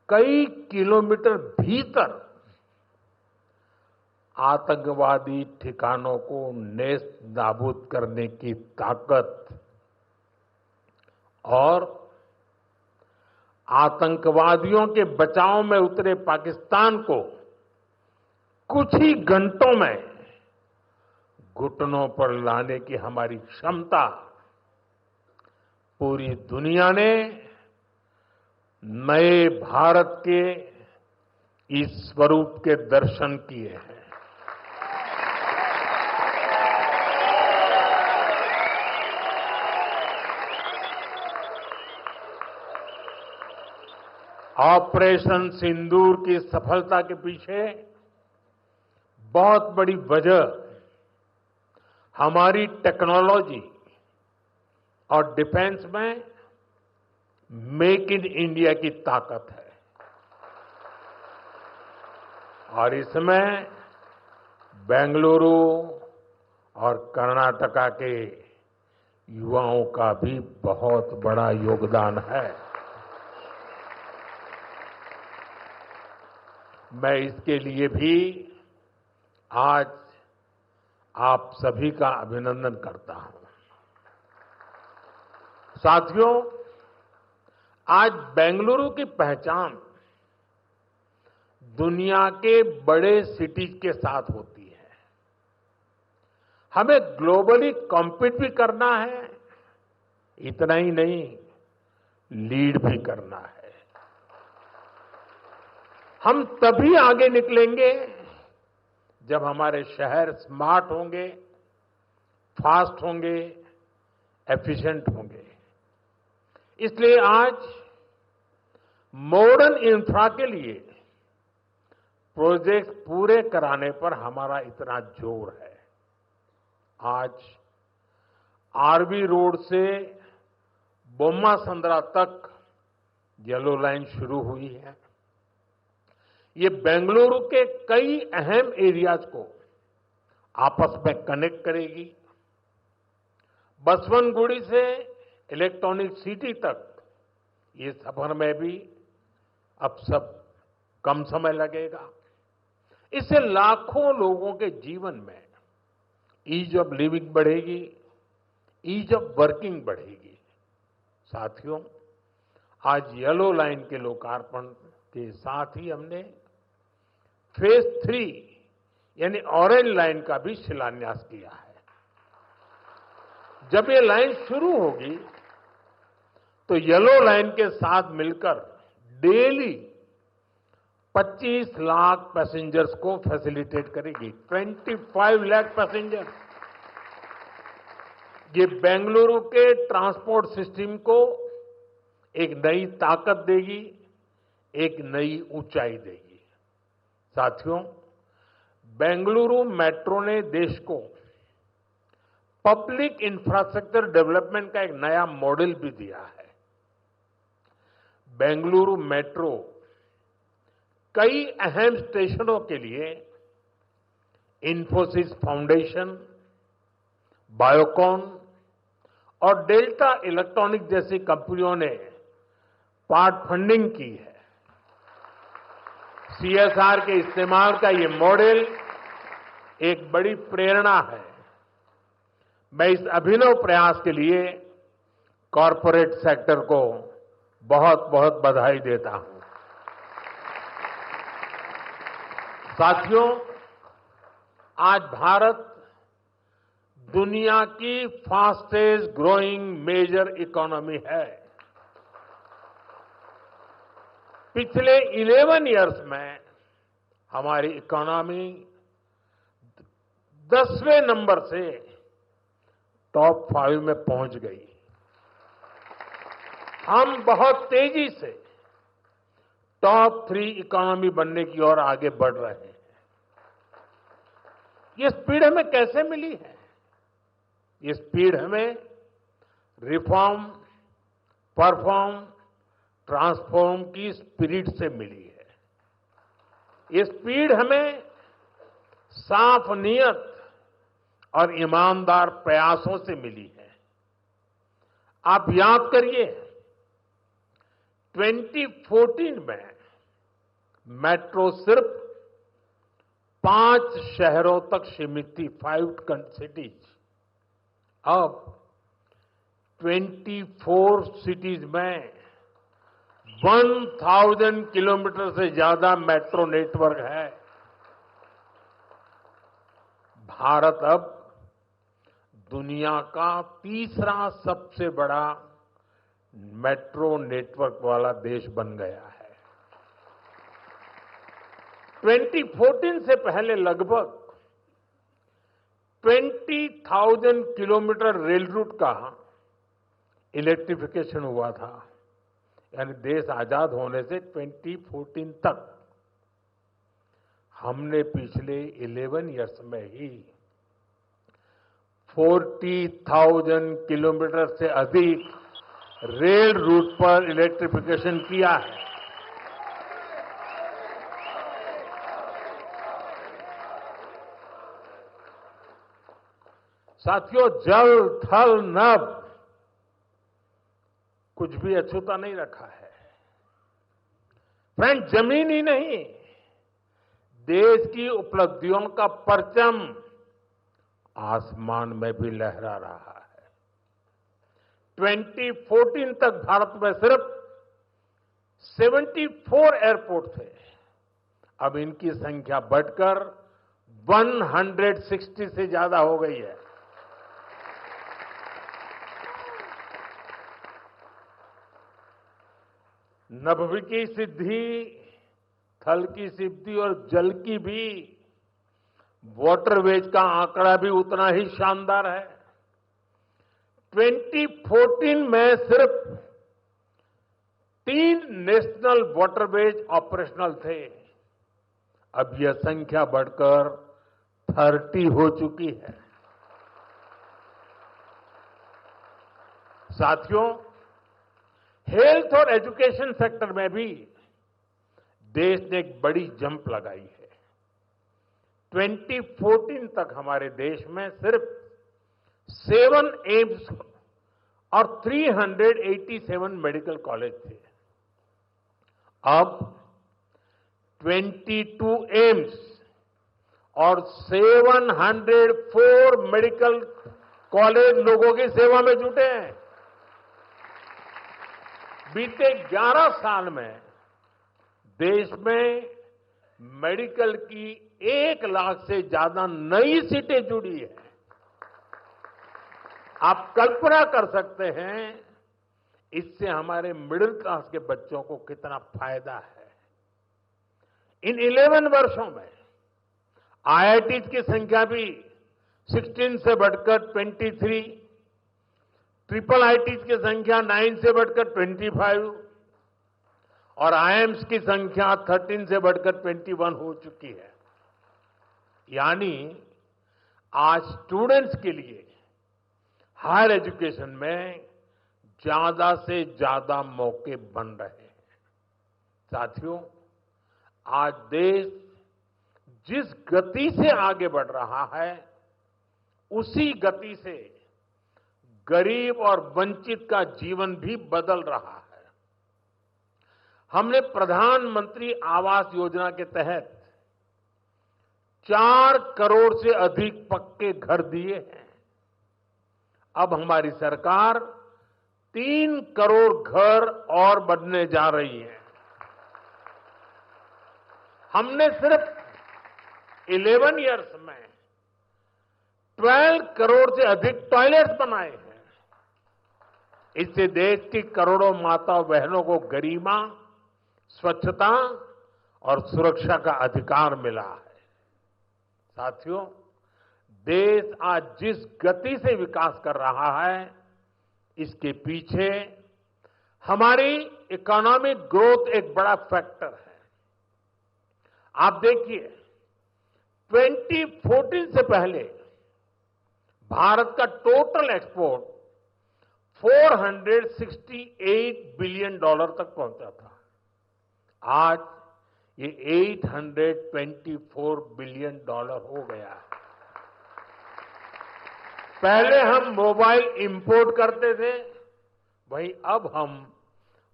कई किलोमीटर भीतर आतंकवादी ठिकानों को नेस्त नाबूद करने की ताकत और आतंकवादियों के बचाव में उतरे पाकिस्तान को कुछ ही घंटों में घुटनों पर लाने की हमारी क्षमता पूरी दुनिया ने नए भारत के इस स्वरूप के दर्शन किए हैं। ऑपरेशन सिंदूर की सफलता के पीछे बहुत बड़ी वजह हमारी टेक्नोलॉजी और डिफेंस में मेक इन इंडिया की ताकत है और इसमें बेंगलुरु और कर्नाटका के युवाओं का भी बहुत बड़ा योगदान है। मैं इसके लिए भी आज आप सभी का अभिनंदन करता हूं। साथियों, आज बेंगलुरु की पहचान दुनिया के बड़े सिटीज के साथ होती है। हमें ग्लोबली कॉम्पीट भी करना है, इतना ही नहीं लीड भी करना है। हम तभी आगे निकलेंगे जब हमारे शहर स्मार्ट होंगे, फास्ट होंगे, एफिशिएंट होंगे। इसलिए आज मॉडर्न इंफ्रा के लिए प्रोजेक्ट पूरे कराने पर हमारा इतना जोर है। आज आरवी रोड से बोम्मा संद्रा तक येलो लाइन शुरू हुई है। ये बेंगलुरु के कई अहम एरियाज को आपस में कनेक्ट करेगी। बसवनगुड़ी से इलेक्ट्रॉनिक सिटी तक ये सफर में भी अब सब कम समय लगेगा। इससे लाखों लोगों के जीवन में ईज ऑफ लिविंग बढ़ेगी, ईज ऑफ वर्किंग बढ़ेगी। साथियों, आज येलो लाइन के लोकार्पण के साथ ही हमने फेज 3 यानी ऑरेंज लाइन का भी शिलान्यास किया है। जब ये लाइन शुरू होगी तो येलो लाइन के साथ मिलकर डेली 25 लाख पैसेंजर्स को फैसिलिटेट करेगी। 25 लाख पैसेंजर। ये बेंगलुरु के ट्रांसपोर्ट सिस्टम को एक नई ताकत देगी, एक नई ऊंचाई देगी। साथियों, बेंगलुरु मेट्रो ने देश को पब्लिक इंफ्रास्ट्रक्चर डेवलपमेंट का एक नया मॉडल भी दिया है। बेंगलुरु मेट्रो कई अहम स्टेशनों के लिए इंफोसिस फाउंडेशन, बायोकॉन और डेल्टा इलेक्ट्रॉनिक जैसी कंपनियों ने पार्ट फंडिंग की है। सीएसआर के इस्तेमाल का ये मॉडल एक बड़ी प्रेरणा है। मैं इस अभिनव प्रयास के लिए कॉरपोरेट सेक्टर को बहुत बहुत बधाई देता हूं। साथियों, आज भारत दुनिया की फास्टेस्ट ग्रोइंग मेजर इकोनॉमी है। पिछले 11 इयर्स में हमारी इकोनॉमी 10वें नंबर से टॉप 5 में पहुंच गई। हम बहुत तेजी से टॉप 3 इकोनॉमी बनने की ओर आगे बढ़ रहे हैं। ये स्पीड हमें कैसे मिली है? ये स्पीड हमें रिफॉर्म, परफॉर्म, ट्रांसफॉर्म की स्पिरिट से मिली है। ये स्पीड हमें साफ नीयत और ईमानदार प्रयासों से मिली है। आप याद करिए, 2014 में मेट्रो सिर्फ 5 शहरों तक सीमित थी, 5 सिटीज। अब 24 सिटीज में 1000 किलोमीटर से ज्यादा मेट्रो नेटवर्क है। भारत अब दुनिया का तीसरा सबसे बड़ा मेट्रो नेटवर्क वाला देश बन गया है। 2014 से पहले लगभग 20,000 किलोमीटर रेल रूट का इलेक्ट्रिफिकेशन हुआ था, यानी देश आजाद होने से 2014 तक हमने पिछले 11 इयर्स में ही 40,000 किलोमीटर से अधिक रेल रूट पर इलेक्ट्रिफिकेशन किया है। साथियों, जल थल नभ कुछ भी अछूता नहीं रखा है। फ्रेंड, जमीन ही नहीं, देश की उपलब्धियों का परचम आसमान में भी लहरा रहा है। 2014 तक भारत में सिर्फ 74 एयरपोर्ट थे, अब इनकी संख्या बढ़कर 160 से ज्यादा हो गई है। नभ की सिद्धि, थल की सिद्धि और जल की भी वाटरवेज का आंकड़ा भी उतना ही शानदार है। 2014 में सिर्फ 3 नेशनल वाटरवेज ऑपरेशनल थे, अब यह संख्या बढ़कर 30 हो चुकी है। साथियों, हेल्थ और एजुकेशन सेक्टर में भी देश ने एक बड़ी जंप लगाई है। 2014 तक हमारे देश में सिर्फ 7 एम्स और 387 मेडिकल कॉलेज थे, अब 22 एम्स और 704 मेडिकल कॉलेज लोगों की सेवा में जुटे हैं। बीते 11 साल में देश में मेडिकल की 1 लाख से ज्यादा नई सीटें जुड़ी है। आप कल्पना कर सकते हैं इससे हमारे मिडिल क्लास के बच्चों को कितना फायदा है। इन 11 वर्षों में आईआईटी की संख्या भी 16 से बढ़कर 23, ट्रिपल आईटी की संख्या 9 से बढ़कर 25 और आईएम्स की संख्या 13 से बढ़कर 21 हो चुकी है। यानी आज स्टूडेंट्स के लिए हायर एजुकेशन में ज्यादा से ज्यादा मौके बन रहे हैं। साथियों, आज देश जिस गति से आगे बढ़ रहा है, उसी गति से गरीब और वंचित का जीवन भी बदल रहा है। हमने प्रधानमंत्री आवास योजना के तहत 4 करोड़ से अधिक पक्के घर दिए हैं। अब हमारी सरकार 3 करोड़ घर और बनने जा रही है। हमने सिर्फ 11 इयर्स में 12 करोड़ से अधिक टॉयलेट्स बनाए हैं। इससे देश की करोड़ों माता बहनों को गरिमा, स्वच्छता और सुरक्षा का अधिकार मिला है। साथियों, देश आज जिस गति से विकास कर रहा है, इसके पीछे हमारी इकोनॉमिक ग्रोथ एक बड़ा फैक्टर है। आप देखिए, 2014 से पहले भारत का टोटल एक्सपोर्ट $468 बिलियन तक पहुंचा था। आज ये $824 बिलियन हो गया है। पहले हम मोबाइल इंपोर्ट करते थे, वहीं अब हम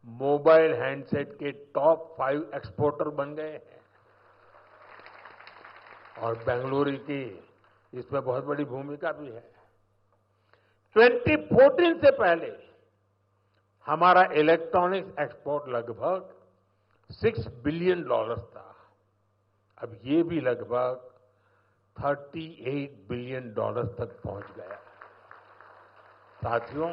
मोबाइल हैंडसेट के टॉप 5 एक्सपोर्टर बन गए हैं और बेंगलुरु की इसमें बहुत बड़ी भूमिका भी है। 2014 से पहले हमारा इलेक्ट्रॉनिक्स एक्सपोर्ट लगभग $6 बिलियन था। अब ये भी लगभग $38 बिलियन तक पहुंच गया। साथियों,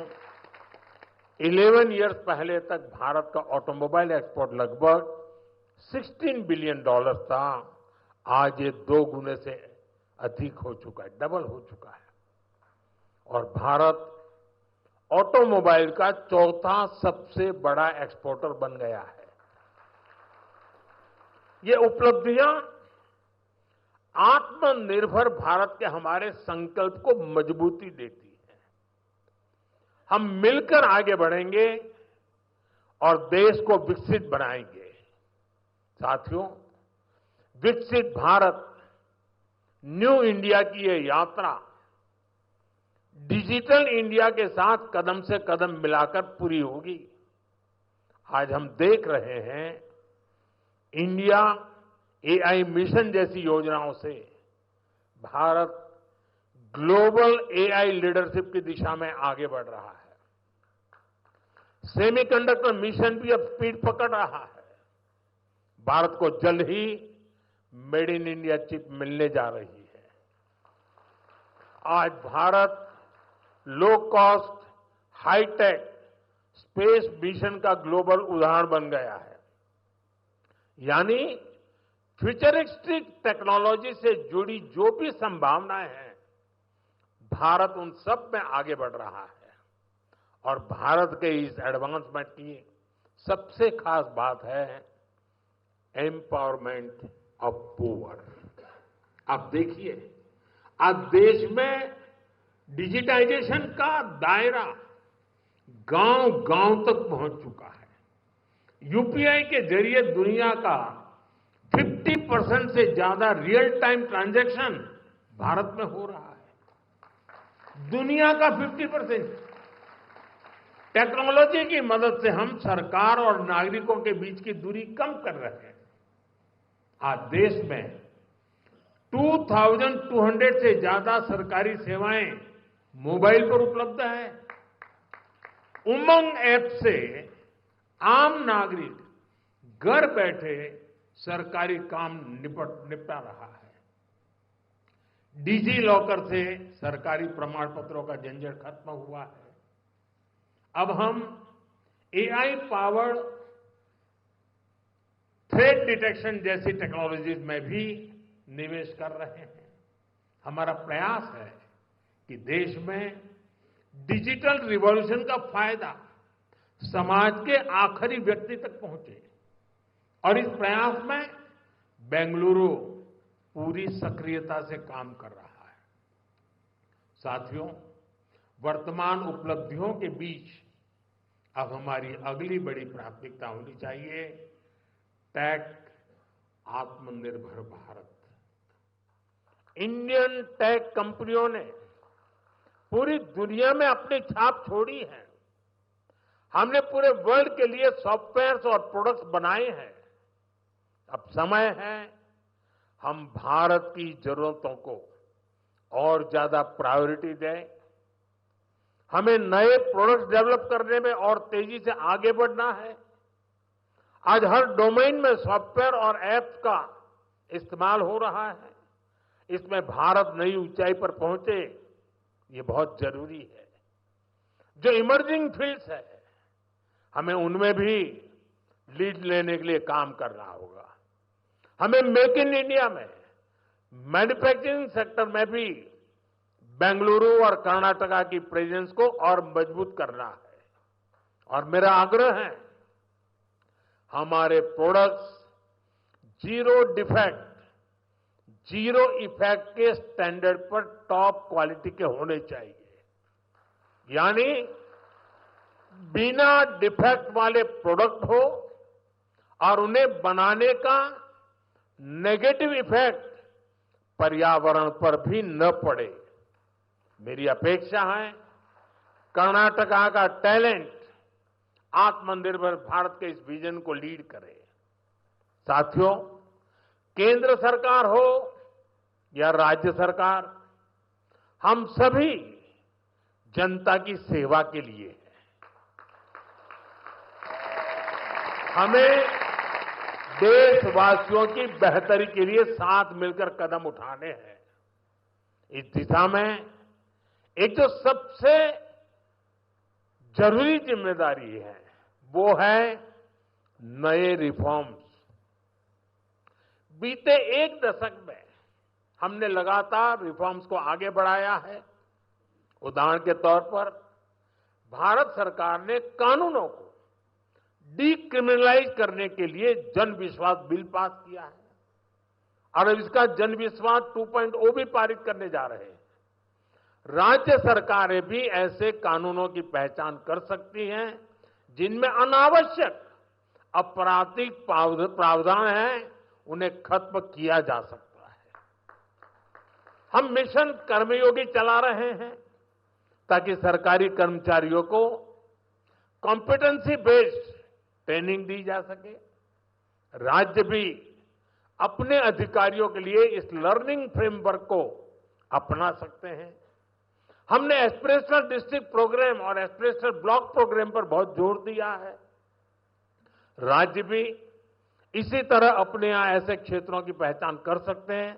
11 इयर्स पहले तक भारत का ऑटोमोबाइल एक्सपोर्ट लगभग $16 बिलियन था। आज ये 2 गुने से अधिक हो चुका है, डबल हो चुका है और भारत ऑटोमोबाइल का चौथा सबसे बड़ा एक्सपोर्टर बन गया है। ये उपलब्धियां आत्मनिर्भर भारत के हमारे संकल्प को मजबूती देती है। हम मिलकर आगे बढ़ेंगे और देश को विकसित बनाएंगे। साथियों, विकसित भारत न्यू इंडिया की ये यात्रा डिजिटल इंडिया के साथ कदम से कदम मिलाकर पूरी होगी। आज हम देख रहे हैं इंडिया एआई मिशन जैसी योजनाओं से भारत ग्लोबल एआई लीडरशिप की दिशा में आगे बढ़ रहा है। सेमीकंडक्टर मिशन भी अब स्पीड पकड़ रहा है। भारत को जल्द ही मेड इन इंडिया चिप मिलने जा रही है। आज Bharat low cost high tech space mission का ग्लोबल उदाहरण बन गया है। यानी फ्यूचरिस्टिक टेक्नोलॉजी से जुड़ी जो भी संभावनाएं हैं, भारत उन सब में आगे बढ़ रहा है और भारत के इस एडवांसमेंट की सबसे खास बात है एम्पावरमेंट ऑफ पुअर। आप देखिए, आज देश में डिजिटाइजेशन का दायरा गांव-गांव तक पहुंच चुका है। यूपीआई के जरिए दुनिया का 50% से ज्यादा रियल टाइम ट्रांजैक्शन भारत में हो रहा है। दुनिया का 50%। टेक्नोलॉजी की मदद से हम सरकार और नागरिकों के बीच की दूरी कम कर रहे हैं। आज देश में 2200 से ज्यादा सरकारी सेवाएं मोबाइल पर उपलब्ध है। उमंग ऐप से आम नागरिक घर बैठे सरकारी काम निपटा रहा है। डिजी लॉकर से सरकारी प्रमाण पत्रों का झंझट खत्म हुआ है। अब हम एआई पावर्ड थ्रेट डिटेक्शन जैसी टेक्नोलॉजीज में भी निवेश कर रहे हैं। हमारा प्रयास है कि देश में डिजिटल रिवॉल्यूशन का फायदा समाज के आखिरी व्यक्ति तक पहुंचे और इस प्रयास में बेंगलुरु पूरी सक्रियता से काम कर रहा है। साथियों, वर्तमान उपलब्धियों के बीच अब हमारी अगली बड़ी प्राथमिकता होनी चाहिए टेक आत्मनिर्भर भारत। इंडियन टेक कंपनियों ने पूरी दुनिया में अपनी छाप छोड़ी है। हमने पूरे वर्ल्ड के लिए सॉफ्टवेयर्स और प्रोडक्ट्स बनाए हैं। अब समय है हम भारत की जरूरतों को और ज्यादा प्रायोरिटी दें। हमें नए प्रोडक्ट्स डेवलप करने में और तेजी से आगे बढ़ना है। आज हर डोमेन में सॉफ्टवेयर और ऐप्स का इस्तेमाल हो रहा है। इसमें भारत नई ऊंचाई पर पहुंचे, ये बहुत जरूरी है। जो इमर्जिंग फील्ड्स है, हमें उनमें भी लीड लेने के लिए काम करना होगा। हमें मेक इन इंडिया में मैन्युफैक्चरिंग सेक्टर में भी बेंगलुरु और कर्नाटका की प्रेजेंस को और मजबूत करना है। और मेरा आग्रह है हमारे products zero defect, zero effect के स्टैंडर्ड पर टॉप क्वालिटी के होने चाहिए। यानी बिना डिफेक्ट वाले प्रोडक्ट हो और उन्हें बनाने का नेगेटिव इफेक्ट पर्यावरण पर भी न पड़े। मेरी अपेक्षा है कर्नाटका का टैलेंट आत्मनिर्भर भारत के इस विजन को लीड करे। साथियों, केंद्र सरकार हो या राज्य सरकार, हम सभी जनता की सेवा के लिए हैं। हमें देशवासियों की बेहतरी के लिए साथ मिलकर कदम उठाने हैं। इस दिशा में एक जो सबसे जरूरी जिम्मेदारी है वो है नए रिफॉर्म्स। बीते एक दशक में हमने लगातार रिफॉर्म्स को आगे बढ़ाया है। उदाहरण के तौर पर भारत सरकार ने कानूनों को डीक्रिमिनलाइज करने के लिए जन विश्वास बिल पास किया है और अब इसका जन विश्वास 2.0 भी पारित करने जा रहे हैं। राज्य सरकारें भी ऐसे कानूनों की पहचान कर सकती हैं जिनमें अनावश्यक आपराधिक प्रावधान हैं, उन्हें खत्म किया जा सकता है। हम मिशन कर्मयोगी चला रहे हैं ताकि सरकारी कर्मचारियों को कॉम्पिटेंसी बेस्ड ट्रेनिंग दी जा सके। राज्य भी अपने अधिकारियों के लिए इस लर्निंग फ्रेमवर्क को अपना सकते हैं। हमने एस्पिरेशनल डिस्ट्रिक्ट प्रोग्राम और एस्पिरेशनल ब्लॉक प्रोग्राम पर बहुत जोर दिया है। राज्य भी इसी तरह अपने यहां ऐसे क्षेत्रों की पहचान कर सकते हैं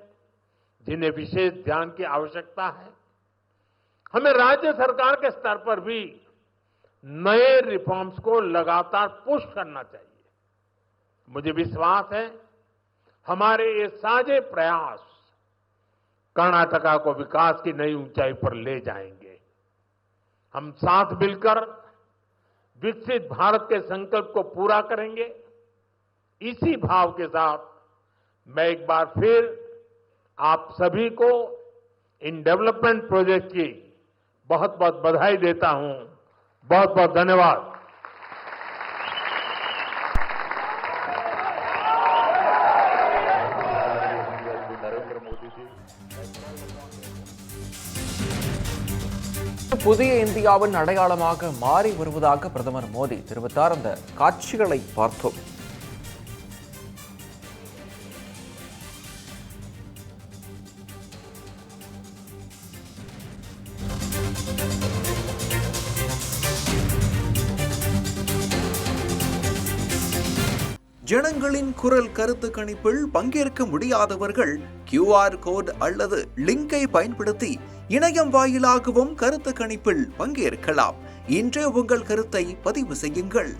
जिन्हें विशेष ध्यान की आवश्यकता है। हमें राज्य सरकार के स्तर पर भी नए रिफॉर्म्स को लगातार पुश करना चाहिए। मुझे विश्वास है हमारे ये साझे प्रयास कर्नाटका को विकास की नई ऊंचाई पर ले जाएंगे। हम साथ मिलकर विकसित भारत के संकल्प को पूरा करेंगे। इसी भाव के साथ मैं एक बार फिर आप सभी को इन डेवलपमेंट प्रोजेक्ट की बहुत बहुत बधाई देता हूं। बहुत बहुत धन्यवाद। புதிய இந்தியாவின் அடையாளமாக மாறி வருவதாக பிரதமர் மோடி தெரிவித்தார். அந்த காட்சிகளை பார்த்தோம். ஜனங்களின் குரல் கருத்து கணிப்பில் பங்கேற்க முடியாதவர்கள் QR கோட் அல்லது லிங்கை பயன்படுத்தி இணையம் வாயிலாகவும் கருத்து கணிப்பில் பங்கேற்கலாம். இன்றே உங்கள் கருத்தை பதிவு செய்யுங்கள்.